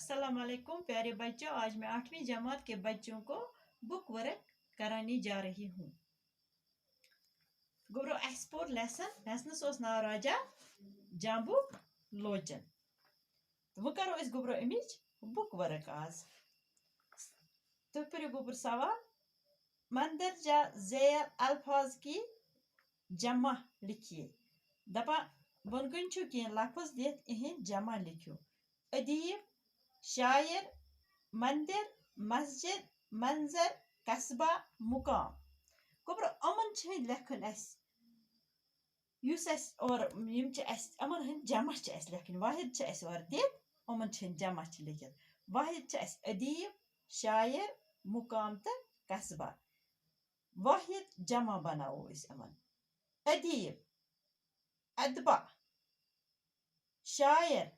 अस्सलाम वालेकुम प्यारे बच्चों। आज मैं 8वीं जमात के बच्चों को बुक वर्क कराने जा रही हूँ। गोब्रो अस पोर लेसनस ओस नाव राजा जाम्बू लोचन। वो करो इस गोब्रो अमिच बुक वर्क आज। तो फिर गोबर सवाल मंदरजा ज़ेर अल्फाज की जमा लिखिए। दपा बोनकुन छु की लफ्ज दित इहिं जमा लिखियो। अदीब, शायर, मंदिर, मस्जिद, मंजर, कस्बा, मुकाम। गोबर अमन छ लेखन अस युस अस और यम छ अस अमन हन जमा छ अस लेखन। वाहिद छ अस और दित अमन छ जमा छ लिखित। वाहिद छ अस अदीब, शायर, मुकाम त कस्बा। वाहिद जमा बनाओ इस अमन। अदीब, अदबा, शायर,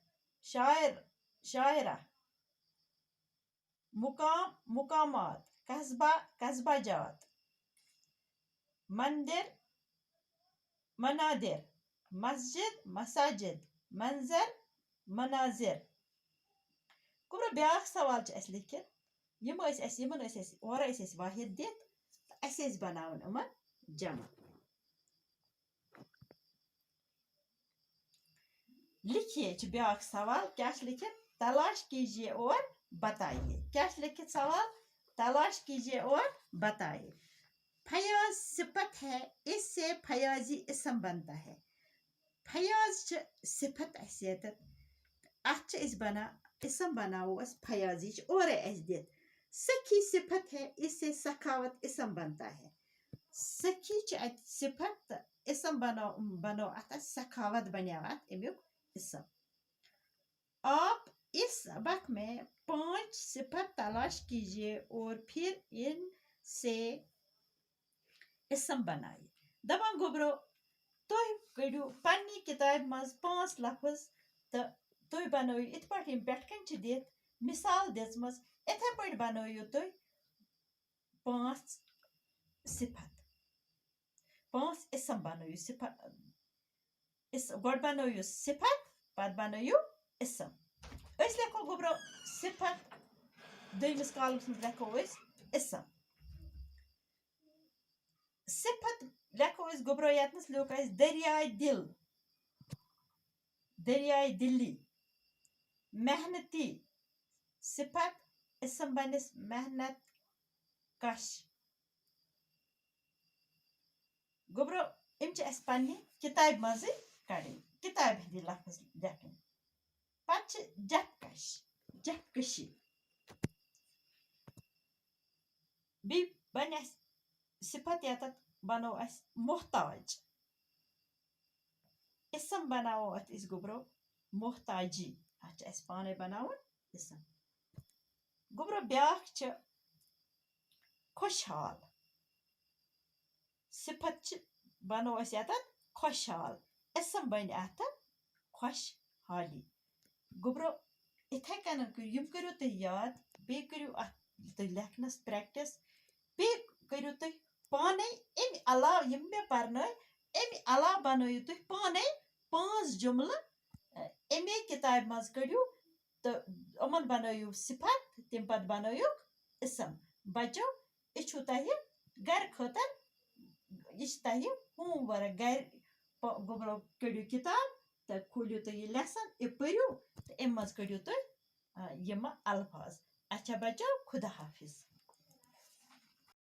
शायर, शायरा, मुकाम, मुकामात, कस्बा, कस्बा जात, मंदिर, मनादिर, मस्जिद, मसाजिद, मंजर, मनाजिर। गोब्रो ब्याक सवाल छ अस लिखित यमन और वाहिद दित अस बनावन अमन जमा। लिखिए छ ब्याक सवाल क्या लिखित तलाश कीजिए और बताइए। क्या लिखित सवाल तलाश कीजिए और बताइए। फयाज सिफत है, इससे फयाजी इसम बनता है। फयाज सिफत असियत अच बना इसम बनाओ अस फयाजी और अस दित। सखी सिफत है, इससे सखावत इसम बनता है। सखी सिफत इसम बनो अत सखावत बनो अत अमुक इसम। आप इस सबक में 5 सिफत तलाश कीजिए और फिर इनसे इसम बनाइए। दपान गोब्रो तुह कड़ियो पन्नी किताब मज 5 लफ्ज तो तुह बनोयु इत पाट यम पेट कन छ दित मिसाल दिसमस इथे पाट बनोयु तुह 5 सिफत 5 इसम बनोयु सिफत गोड बनोयु सिफत पत बनोयु इसम। अस लेखो गोब्रो सिफत दोयमिस कॉलमस में लेखो अस इसम। सिफत लेखो अस गोब्रो यतनस लिख अस दरियाए दिल, दरियाए दिल्ली, मेहनती। सिफत इसम बनस मेहनत कश। गोब्रो इम छ अस पन्नी किताब मज कड़न किताब हंदी लफ्ज लेखन। पत छ जफकश, जफकशी। बी बन अस सिफत यतत बनो अस मोहताज। इसम बनाओ अत इस गोब्रो मोहताजी। अत अस पाने बनावन इसम। गोब्रो ब्याक छ खुशहाल। सिफत छ बनो अस यतत खुशहाल। इसम बन अत खुशहाली। गोब्रो इथे कन यम करियो तुह याद बे करियो अत तुह लेखनस प्रैक्टिस बे करियो तुह पाने अमि अलाव यम मे परनय अमि अलाव बनोयु तुह पाने 5 जुमल अमे किताब मज कड़ियो तो अमन बनोयु सिफत तम पत बनोयु इसम। बच्चों यह तह गर खतर यह तह होमवर्क गर गोब्रो कड़ियो किताब तो खोलियो तुह यह लेसन यह पढ़ियो तो अम मज कड़ियो तुह यम अल्फाज। अच्छा बच्चों खुदा हाफिज।